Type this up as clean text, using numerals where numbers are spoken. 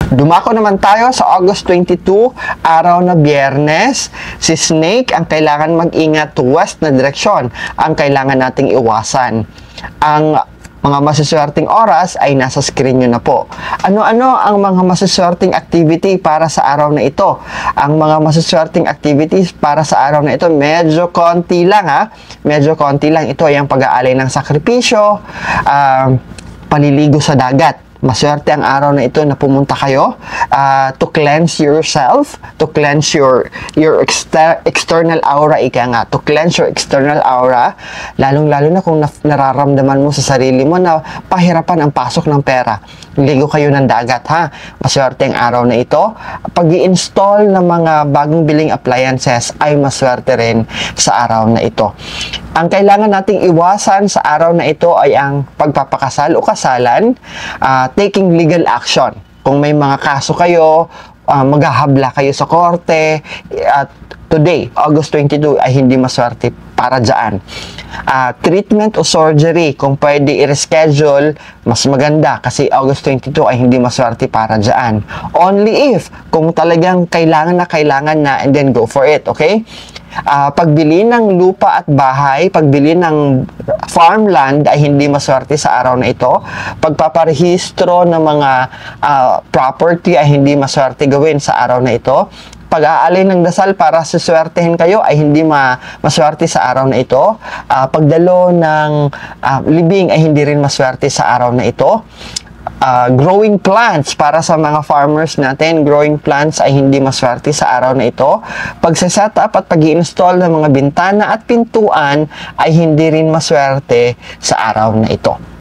Dumako naman tayo sa August 22, araw na Biyernes. Si Snake, ang kailangan mag-ingat to west na direksyon, ang kailangan nating iwasan. Ang mga masiswerteng oras ay nasa screen nyo na po. Ano-ano ang mga masiswerteng activity para sa araw na ito? Ang mga masiswerteng activities para sa araw na ito, medyo konti lang ha. Medyo konti lang. Ito ay ang pag-aalay ng sakripisyo, paliligo sa dagat. Maswerte ang araw na ito na pumunta kayo to cleanse yourself, to cleanse your external aura, to cleanse your external aura, lalong-lalo na kung nararamdaman mo sa sarili mo na pahirapan ang pasok ng pera. Ligo kayo ng dagat, ha? Maswerte ang araw na ito. Pag-i-install ng mga bagong biling appliances ay maswerte rin sa araw na ito. Ang kailangan nating iwasan sa araw na ito ay ang pagpapakasal o kasalan, taking legal action. Kung may mga kaso kayo, maghahabla kayo sa korte, at today, August 22, ay hindi maswerte para dyan. Treatment o surgery, kung pwede i-reschedule, mas maganda kasi August 22 ay hindi maswerte para dyan. Only if, kung talagang kailangan na, and then go for it, okay? Pagbili ng lupa at bahay, pagbili ng farmland ay hindi maswerte sa araw na ito. Pagpaparehistro ng mga property ay hindi maswerte gawin sa araw na ito. Pag-aalay ng dasal para suswertehin kayo ay hindi maswerte sa araw na ito. Pagdalo ng libing ay hindi rin maswerte sa araw na ito. Growing plants para sa mga farmers natin, growing plants ay hindi maswerte sa araw na ito. Pagsaset up at pag-i-install ng mga bintana at pintuan ay hindi rin maswerte sa araw na ito.